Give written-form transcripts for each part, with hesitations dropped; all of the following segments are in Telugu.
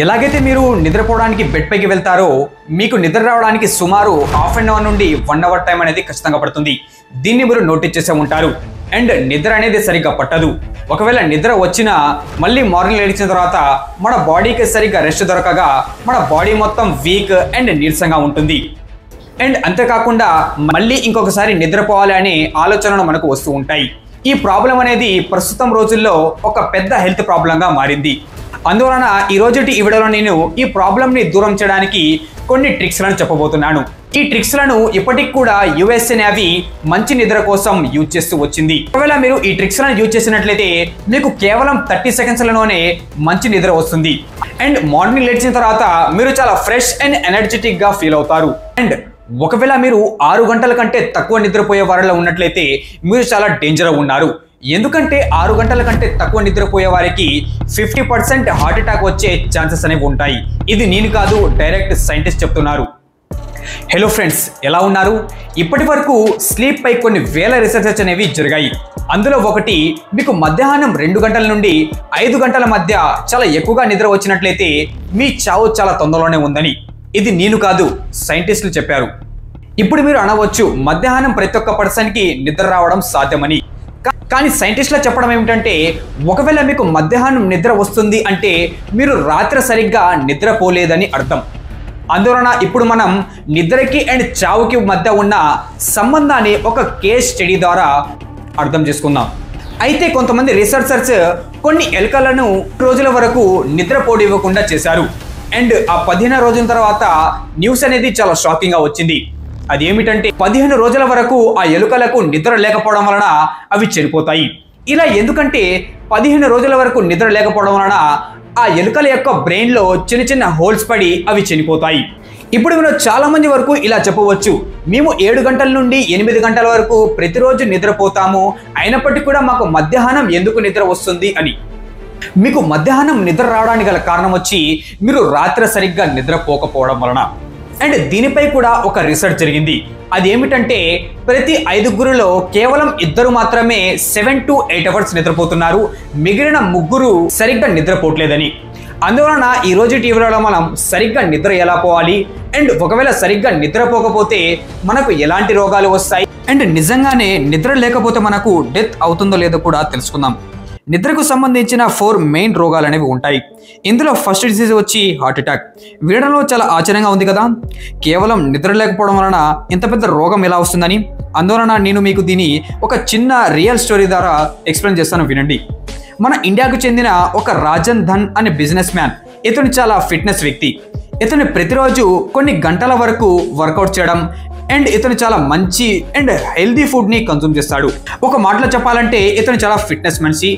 ఎలాగైతే మీరు నిద్రపోవడానికి బెడ్ పైకి వెళ్తారో మీకు నిద్ర రావడానికి సుమారు హాఫ్ అన్ అవర్ నుండి 1 అవర్ టైం అనేది ఖచ్చితంగా పడుతుంది. దీన్ని మీరు నోటీస్ చేసే ఉంటారు. అండ్ నిద్ర అనేది సరిగ్గా పట్టదు. ఒకవేళ నిద్ర వచ్చినా మళ్ళీ మార్నింగ్ లేచిన తర్వాత మన బాడీకి సరిగ్గా రెస్ట్ దొరకగా మన బాడీ మొత్తం వీక్ అండ్ నీరసంగా ఉంటుంది. అండ్ అంతేకాకుండా మళ్ళీ ఇంకొకసారి నిద్రపోవాలి అనే ఆలోచనలు మనకు వస్తూ ఉంటాయి. ఈ ప్రాబ్లం అనేది ప్రస్తుతం రోజుల్లో ఒక పెద్ద హెల్త్ ప్రాబ్లంగా మారింది. అందువలన ఈ రోజుటి ఈ వీడియోలో నేను ఈ ప్రాబ్లంని దూరం చేయడానికి కొన్ని ట్రిక్స్లను చెప్పబోతున్నాను. ఈ ట్రిక్స్లను ఇప్పటికి కూడా యుఎస్ఏ నేవీ మంచి నిద్ర కోసం యూజ్ చేస్తూ వచ్చింది. ఒకవేళ మీరు ఈ ట్రిక్స్లను యూజ్ చేసినట్లయితే మీకు కేవలం 30 సెకండ్స్లోనే మంచి నిద్ర వస్తుంది. అండ్ మార్నింగ్ లేచిన తర్వాత మీరు చాలా ఫ్రెష్ అండ్ ఎనర్జెటిక్ గా ఫీల్ అవుతారు. అండ్ ఒకవేళ మీరు 6 గంటల కంటే తక్కువ నిద్రపోయే వారిలో ఉన్నట్లయితే మీరు చాలా డేంజర్ ఉన్నారు. ఎందుకంటే 6 గంటల కంటే తక్కువ నిద్రపోయే వారికి 50% హార్ట్ అటాక్ వచ్చే ఛాన్సెస్ అనేవి ఉంటాయి. ఇది నేను కాదు, డైరెక్ట్ సైంటిస్ట్ చెప్తున్నారు. హలో ఫ్రెండ్స్, ఎలా ఉన్నారు? ఇప్పటి వరకు స్లీప్ పై కొన్ని వేల రీసెర్చ్ అనేవి జరిగాయి. అందులో ఒకటి మీకు మధ్యాహ్నం 2 గంటల నుండి 5 గంటల మధ్య చాలా ఎక్కువగా నిద్ర వచ్చినట్లయితే మీ చావు చాలా తొందరలోనే ఉందని. ఇది నేను కాదు, సైంటిస్టులు చెప్పారు. ఇప్పుడు మీరు అనవచ్చు మధ్యాహ్నం ప్రతి ఒక్క పర్సన్కి నిద్ర రావడం సాధ్యమని. కానీ సైంటిస్టులు చెప్పడం ఏమిటంటే ఒకవేళ మీకు మధ్యాహ్నం నిద్ర వస్తుంది అంటే మీరు రాత్రి సరిగ్గా నిద్రపోలేదని అర్థం. అందువలన ఇప్పుడు మనం నిద్రకి అండ్ చావుకి మధ్య ఉన్న సంబంధాన్ని ఒక కేస్ స్టడీ ద్వారా అర్థం చేసుకుందాం. అయితే కొంతమంది రీసెర్చర్స్ కొన్ని ఎలుకలను రోజుల వరకు నిద్రపోనివ్వకుండా చేశారు. అండ్ ఆ 15 రోజుల తర్వాత న్యూస్ అనేది చాలా షాకింగ్గా వచ్చింది. అదేమిటంటే 15 రోజుల వరకు ఆ ఎలుకలకు నిద్ర లేకపోవడం వలన అవి చనిపోతాయి. ఇలా ఎందుకంటే 15 రోజుల వరకు నిద్ర లేకపోవడం వలన ఆ ఎలుకల యొక్క బ్రెయిన్లో చిన్న చిన్న హోల్స్ పడి అవి చనిపోతాయి. ఇప్పుడు మీరు చాలా మంది వరకు ఇలా చెప్పవచ్చు, మేము 7 గంటల నుండి 8 గంటల వరకు ప్రతిరోజు నిద్రపోతాము, అయినప్పటికీ కూడా మాకు మధ్యాహ్నం ఎందుకు నిద్ర వస్తుంది అని. మీకు మధ్యాహ్నం నిద్ర రావడానికి గల కారణం వచ్చి మీరు రాత్రి సరిగ్గా నిద్రపోకపోవడం వలన. అండ్ దీనిపై కూడా ఒక రీసెర్చ్ జరిగింది. అదేమిటంటే ప్రతి 5గురిలో కేవలం 2 మాత్రమే 7 to 8 అవర్స్ నిద్రపోతున్నారు, మిగిలిన 3 సరిగ్గా నిద్రపోవట్లేదని. అందువలన ఈ రోజు టీవీలో మనం సరిగ్గా నిద్ర ఎలా పోవాలి అండ్ ఒకవేళ సరిగ్గా నిద్రపోకపోతే మనకు ఎలాంటి రోగాలు వస్తాయి అండ్ నిజంగానే నిద్ర లేకపోతే మనకు డెత్ అవుతుందో లేదో కూడా తెలుసుకుందాం. నిద్రకు సంబంధించిన 4 మెయిన్ రోగాలు అనేవి ఉంటాయి. ఇందులో ఫస్ట్ డిసీజ్ వచ్చి హార్ట్ అటాక్. వినడంలో చాలా ఆశ్చర్యంగా ఉంది కదా, కేవలం నిద్ర లేకపోవడం వలన ఇంత పెద్ద రోగం ఎలా వస్తుందని. అందువలన నేను మీకు దీన్ని ఒక చిన్న రియల్ స్టోరీ ద్వారా ఎక్స్ప్లెయిన్ చేస్తాను, వినండి. మన ఇండియాకు చెందిన ఒక రాజన్ ధన్ అనే బిజినెస్ మ్యాన్. ఇతను చాలా ఫిట్నెస్ వ్యక్తి. ఇతను ప్రతిరోజు కొన్ని గంటల వరకు వర్కౌట్ చేయడం అండ్ ఇతను చాలా మంచి అండ్ హెల్దీ ఫుడ్ని కన్సూమ్ చేస్తాడు. ఒక మాటలో చెప్పాలంటే ఇతను చాలా ఫిట్నెస్ మనిషి.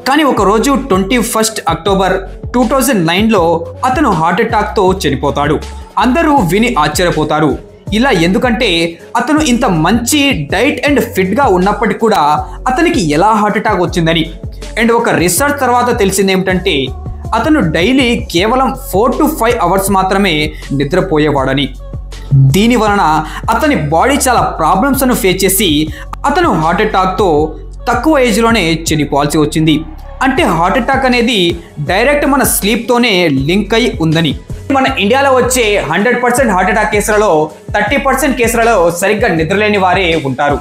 కానీ ఒకరోజు 21 అక్టోబర్ 2009లో అతను హార్ట్ అటాక్తో చనిపోతాడు. అందరూ విని ఆశ్చర్యపోతారు. ఇలా ఎందుకంటే అతను ఇంత మంచి డైట్ అండ్ ఫిట్గా ఉన్నప్పటికీ కూడా అతనికి ఎలా హార్ట్ అటాక్ వచ్చిందని. అండ్ ఒక రీసెర్చ్ తర్వాత తెలిసింది ఏమిటంటే అతను డైలీ కేవలం 4 to 5 అవర్స్ మాత్రమే నిద్రపోయేవాడని. దీని వలన అతని బాడీ చాలా ప్రాబ్లమ్స్ను ఫేస్ చేసి అతను హార్ట్ అటాక్తో తక్కువ ఏజ్లోనే చనిపోవాల్సి వచ్చింది. అంటే హార్ట్ అటాక్ అనేది డైరెక్ట్ మన స్లీప్తోనే లింక్ అయి ఉందని. మన ఇండియాలో వచ్చే 100% హార్ట్ అటాక్ కేసులలో 30% కేసులలో సరిగ్గా నిద్రలేని వారే ఉంటారు.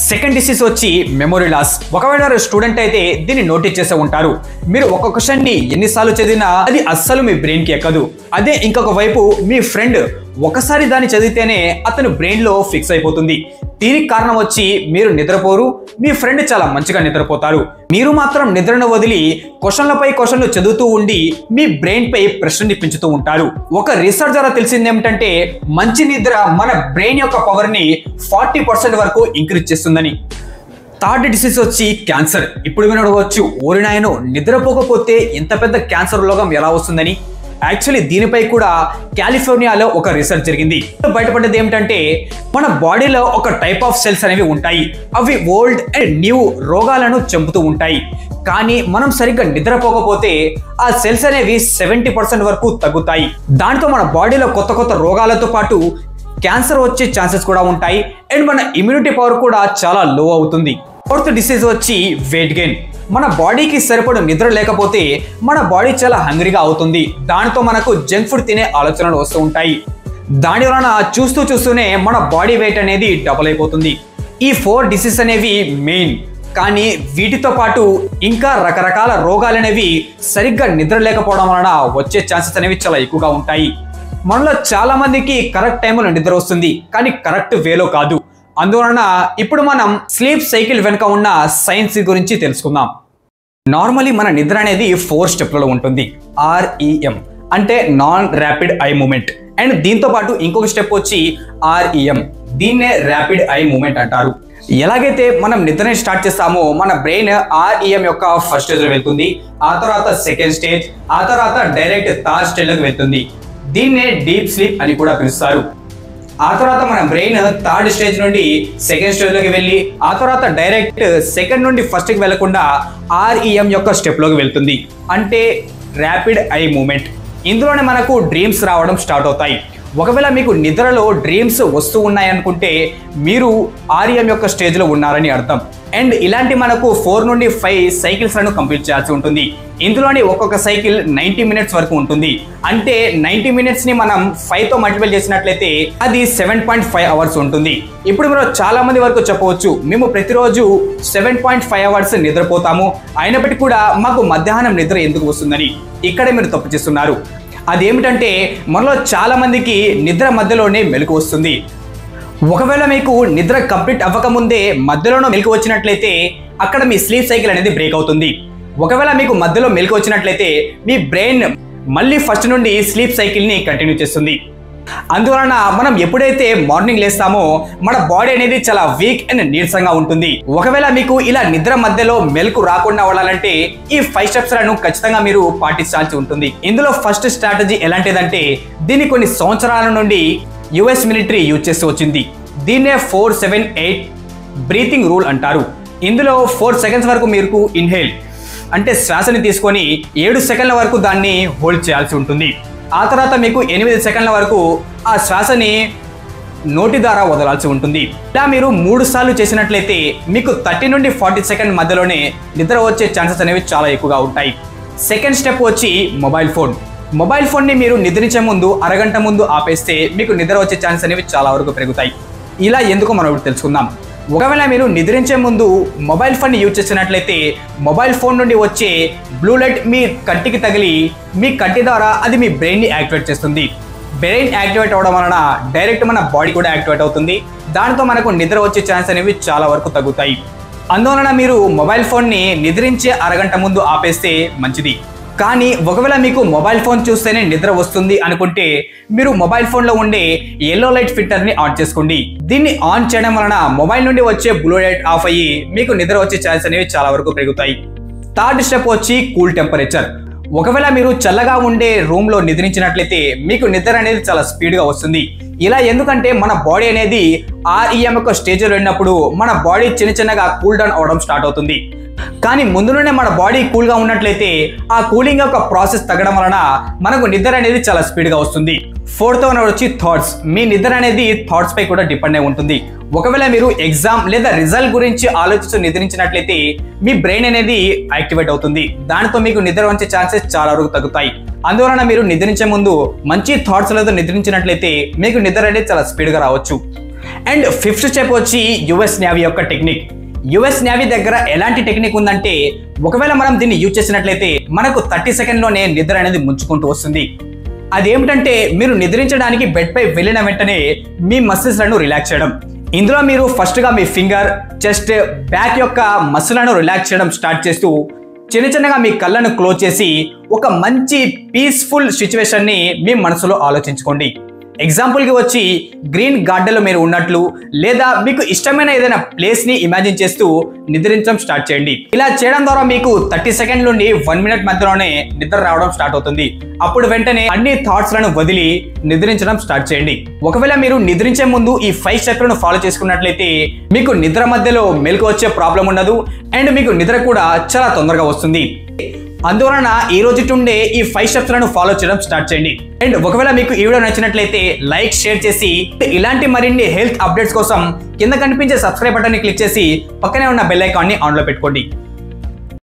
సెకండ్ డిసీజ్ వచ్చి మెమొరీ లాస్. ఒకవేళ స్టూడెంట్ అయితే దీన్ని నోటీస్ చేసే ఉంటారు. మీరు ఒక క్వశ్చన్ని ఎన్నిసార్లు చదివినా అది అస్సలు మీ బ్రెయిన్కి ఎక్కదు. అదే ఇంకొక వైపు మీ ఫ్రెండ్ ఒకసారి దాన్ని చదివితేనే అతను బ్రెయిన్లో ఫిక్స్ అయిపోతుంది. దీనికి కారణం వచ్చి మీరు నిద్రపోరు, మీ ఫ్రెండ్ చాలా మంచిగా నిద్రపోతారు. మీరు మాత్రం నిద్రను వదిలి క్వశ్చన్లపై క్వశ్చన్లు చదువుతూ ఉండి మీ బ్రెయిన్ పై ప్రెషర్ని పెంచుతూ ఉంటారు. ఒక రీసెర్చ్ ద్వారా తెలిసింది ఏమిటంటే మంచి నిద్ర మన బ్రెయిన్ యొక్క పవర్ని 40% వరకు ఇంక్రీజ్ చేస్తుందని. థర్డ్ డిసీజ్ వచ్చి క్యాన్సర్. ఇప్పుడు వినవచ్చు, ఓరినాయనో నిద్రపోకపోతే ఇంత పెద్ద క్యాన్సర్ రోగం ఎలా వస్తుందని. యాక్చువల్లీ దీనిపై కూడా కాలిఫోర్నియాలో ఒక రీసెర్చ్ జరిగింది. బయటపడ్డది ఏమిటంటే మన బాడీలో ఒక టైప్ ఆఫ్ సెల్స్ అనేవి ఉంటాయి. అవి ఓల్డ్ అండ్ న్యూ రోగాలను చంపుతూ ఉంటాయి. కానీ మనం సరిగ్గా నిద్రపోకపోతే ఆ సెల్స్ అనేవి 70% వరకు తగ్గుతాయి. దాంతో మన బాడీలో కొత్త కొత్త రోగాలతో పాటు క్యాన్సర్ వచ్చే ఛాన్సెస్ కూడా ఉంటాయి. అండ్ మన ఇమ్యూనిటీ పవర్ కూడా చాలా లో అవుతుంది. ఫోర్త్ డిసీజ్ వచ్చి వెయిట్ గెయిన్. మన బాడీకి సరిపడు నిద్ర లేకపోతే మన బాడీ చాలా హంగ్రీగా అవుతుంది. దానితో మనకు జంక్ ఫుడ్ తినే ఆలోచనలు వస్తూ ఉంటాయి. దాని వలన చూస్తూనే మన బాడీ వెయిట్ అనేది డబుల్ అయిపోతుంది. ఈ 4 డిసీజ్ అనేవి మెయిన్. కానీ వీటితో పాటు ఇంకా రకరకాల రోగాలు అనేవి సరిగ్గా నిద్ర లేకపోవడం వలన వచ్చే ఛాన్సెస్ అనేవి చాలా ఎక్కువగా ఉంటాయి. మనలో చాలా మందికి కరెక్ట్ టైంలో నిద్ర వస్తుంది, కానీ కరెక్ట్ వేలో కాదు. అందువలన ఇప్పుడు మనం స్లీప్ సైకిల్ వెనుక ఉన్న సైన్స్ గురించి తెలుసుకుందాం. నార్మల్లీ మన నిద్ర అనేది 4 స్టెప్లలో ఉంటుంది. REM అంటే non rapid eye movement. And దీంతో పాటు ఇంకొక స్టెప్ వచ్చి REM, దీన్నే ర్యాపిడ్ ఐ మూమెంట్ అంటారు. ఎలాగైతే మనం నిద్రని స్టార్ట్ చేస్తామో మన బ్రెయిన్ REM యొక్క ఫస్ట్ స్టేజ్ లో వెళ్తుంది, ఆ తర్వాత సెకండ్ స్టేజ్, ఆ తర్వాత డైరెక్ట్ థర్డ్ స్టేజ్ లోకి వెళ్తుంది. దీన్నే డీప్ స్లీప్ అని కూడా పిలుస్తారు. ఆ తర్వాత మన బ్రెయిన్ థర్డ్ స్టేజ్ నుండి సెకండ్ స్టేజ్ లోకి వెళ్ళి ఆ తర్వాత డైరెక్ట్ సెకండ్ నుండి ఫస్ట్ కి వెళ్లకుండా REM యొక్క స్టెప్ లోకి వెళ్తుంది, అంటే ర్యాపిడ్ ఐ మూమెంట్. ఇందులోనే మనకు డ్రీమ్స్ రావడం స్టార్ట్ అవుతాయి. ఒకవేళ మీకు నిద్రలో డ్రీమ్స్ వస్తూ ఉన్నాయనుకుంటే మీరు REM యొక్క స్టేజ్ లో ఉన్నారని అర్థం. అండ్ ఇలాంటి మనకు 4 నుండి 5 సైకిల్స్ లను కంప్లీట్ చేయాల్సి ఉంటుంది. ఇందులోని ఒక్కొక్క సైకిల్ 90 మినిట్స్ వరకు ఉంటుంది. అంటే 90 మినిట్స్ ని మనం 5 తో మల్టిప్లై చేసినట్లయితే అది 7.5 అవర్స్ ఉంటుంది. ఇప్పుడు మీరు చాలా మంది వరకు చెప్పవచ్చు, మేము ప్రతిరోజు 7.5 అవర్స్ నిద్రపోతాము, అయినప్పటికీ కూడా మాకు మధ్యాహ్నం నిద్ర ఎందుకు వస్తుందని. ఇక్కడే మీరు తప్పు చేస్తున్నారు. అదేమిటంటే మనలో చాలా మందికి నిద్ర మధ్యలోనే మెలకు వస్తుంది. ఒకవేళ మీకు నిద్ర కంప్లీట్ అవ్వకముందే మధ్యలోనో మెలకు వచ్చినట్లయితే అక్కడ మీ స్లీప్ సైకిల్ అనేది బ్రేక్ అవుతుంది. ఒకవేళ మీకు మధ్యలో మెలకు వచ్చినట్లయితే మీ బ్రెయిన్ మళ్ళీ ఫస్ట్ నుండి స్లీప్ సైకిల్ ని కంటిన్యూ చేస్తుంది. అందువలన మనం ఎప్పుడైతే మార్నింగ్ లేస్తామో మన బాడీ అనేది చాలా వీక్ అండ్ నీరసంగా ఉంటుంది. ఒకవేళ మీకు ఇలా నిద్ర మధ్యలో మెలకు రాకుండా ఉండాలంటే ఈ 5 స్టెప్స్ లను ఖచ్చితంగా మీరు పాటించాల్సి ఉంటుంది. ఇందులో ఫస్ట్ స్ట్రాటజీ ఎలాంటిదంటే దీన్ని కొన్ని సంవత్సరాల నుండి US మిలిటరీ యూజ్ చేస్తూ వచ్చింది. దీన్నే 4-7-8 బ్రీతింగ్ రూల్ అంటారు. ఇందులో 4 సెకండ్స్ వరకు మీరు ఇన్హేల్ అంటే శ్వాసని తీసుకొని 7 సెకండ్ల వరకు దాన్ని హోల్డ్ చేయాల్సి ఉంటుంది. ఆ తర్వాత మీకు 8 సెకండ్ల వరకు ఆ శ్వాసని నోటి ద్వారా వదలాల్సి ఉంటుంది. ఇలా మీరు 3 సార్లు చేసినట్లయితే మీకు 30 నుండి 40 సెకండ్ మధ్యలోనే నిద్ర వచ్చే ఛాన్సెస్ అనేవి చాలా ఎక్కువగా ఉంటాయి. సెకండ్ స్టెప్ వచ్చి మొబైల్ ఫోన్. మొబైల్ ఫోన్ని మీరు నిద్రించే ముందు అరగంట ముందు ఆపేస్తే మీకు నిద్ర వచ్చే ఛాన్సెస్ అనేవి చాలా వరకు పెరుగుతాయి. ఇలా ఎందుకు మనం ఇప్పుడు తెలుసుకుందాం. ఒకవేళ మీరు నిద్రించే ముందు మొబైల్ ఫోన్ని యూజ్ చేసినట్లయితే మొబైల్ ఫోన్ నుండి వచ్చే బ్లూ లైట్ మీ కంటికి తగిలి మీ కంటి ద్వారా అది మీ బ్రెయిన్ని యాక్టివేట్ చేస్తుంది. బ్రెయిన్ యాక్టివేట్ అవడం వలన డైరెక్ట్ మన బాడీ కూడా యాక్టివేట్ అవుతుంది. దాంతో మనకు నిద్ర వచ్చే ఛాన్స్ అనేవి చాలా వరకు తగ్గుతాయి. అందువలన మీరు మొబైల్ ఫోన్ని నిద్రించే అరగంట ముందు ఆపేస్తే మంచిది. కానీ ఒకవేళ మీకు మొబైల్ ఫోన్ చూస్తేనే నిద్ర వస్తుంది అనుకుంటే మీరు మొబైల్ ఫోన్లో ఉండే ఎల్లో లైట్ ఫిల్టర్ని ఆన్ చేసుకోండి. దీన్ని ఆన్ చేయడం వలన మొబైల్ నుండి వచ్చే బ్లూ లైట్ ఆఫ్ అయ్యి మీకు నిద్ర వచ్చే ఛాన్స్ అనేవి చాలా వరకు పెరుగుతాయి. థర్డ్ స్టెప్ వచ్చి కూల్ టెంపరేచర్. ఒకవేళ మీరు చల్లగా ఉండే రూమ్లో నిద్రించినట్లయితే మీకు నిద్ర అనేది చాలా స్పీడ్గా వస్తుంది. ఇలా ఎందుకంటే మన బాడీ అనేది REM యొక్క స్టేజ్లో వెళ్ళినప్పుడు మన బాడీ చిన్నగా కూల్ డౌన్ అవడం స్టార్ట్ అవుతుంది. కానీ ముందు నుండే మన బాడీ కూల్గా ఉన్నట్లయితే ఆ కూలింగ్ యొక్క ప్రాసెస్ తగ్గడం వలన మనకు నిద్ర అనేది చాలా స్పీడ్గా వస్తుంది. ఫోర్త్ వన్ వచ్చి థాట్స్. మీ నిద్ర అనేది థాట్స్ పై కూడా డిపెండ్ అయి ఉంటుంది. ఒకవేళ మీరు ఎగ్జామ్ లేదా రిజల్ట్ గురించి ఆలోచిస్తూ నిద్రించినట్లయితే మీ బ్రెయిన్ అనేది యాక్టివేట్ అవుతుంది. దానితో మీకు నిద్ర వచ్చే ఛాన్సెస్ చాలా వరకు తగ్గుతాయి. అందువలన మీరు నిద్రించే ముందు మంచి థాట్స్ లతో నిద్రించినట్లయితే మీకు నిద్ర అనేది చాలా స్పీడ్గా రావచ్చు. అండ్ ఫిఫ్త్ స్టెప్ వచ్చి US నేవీ యొక్క టెక్నిక్. US నేవీ దగ్గర ఎలాంటి టెక్నిక్ ఉందంటే ఒకవేళ మనం దీన్ని యూజ్ చేసినట్లయితే మనకు 30 సెకండ్లోనే నిద్ర అనేది ముంచుకుంటూ వస్తుంది. అదేమిటంటే మీరు నిద్రించడానికి బెడ్ పై వెళ్ళిన వెంటనే మీ మసిల్స్ లను రిలాక్స్ చేయడం. ఇందులో మీరు ఫస్ట్ గా మీ ఫింగర్, చెస్ట్, బ్యాక్ యొక్క మసిల్లను రిలాక్స్ చేయడం స్టార్ట్ చేస్తూ చిన్నగా మీ కళ్ళను క్లోజ్ చేసి ఒక మంచి పీస్ఫుల్ సిచ్యువేషన్ ని మీ మనసులో ఆలోచించుకోండి. ఎగ్జాంపుల్కి వచ్చి గ్రీన్ గార్డెన్లో మీరు ఉన్నట్లు లేదా మీకు ఇష్టమైన ఏదైనా ప్లేస్ని ఇమాజిన్ చేస్తూ నిద్రించడం స్టార్ట్ చేయండి. ఇలా చేయడం ద్వారా మీకు 30 సెకండ్ నుండి 1 మినిట్ మధ్యలోనే నిద్ర రావడం స్టార్ట్ అవుతుంది. అప్పుడు వెంటనే అన్ని థాట్స్ లను వదిలి నిద్రించడం స్టార్ట్ చేయండి. ఒకవేళ మీరు నిద్రించే ముందు ఈ 5 స్టెప్లను ఫాలో చేసుకున్నట్లయితే మీకు నిద్ర మధ్యలో మెలకు వచ్చే ప్రాబ్లం ఉండదు అండ్ మీకు నిద్ర కూడా చాలా తొందరగా వస్తుంది. అందువలన ఈ రోజు నుండే ఈ 5 స్టెప్స్ లను ఫాలో చేయడం స్టార్ట్ చేయండి. అండ్ ఒకవేళ మీకు ఈ వీడియో నచ్చినట్లయితే లైక్ షేర్ చేసి ఇలాంటి మరిన్ని హెల్త్ అప్డేట్స్ కోసం కింద కనిపించే సబ్స్క్రైబ్ బటన్ ని క్లిక్ చేసి పక్కనే ఉన్న బెల్ ఐకాన్ ని ఆన్ లో పెట్టుకోండి.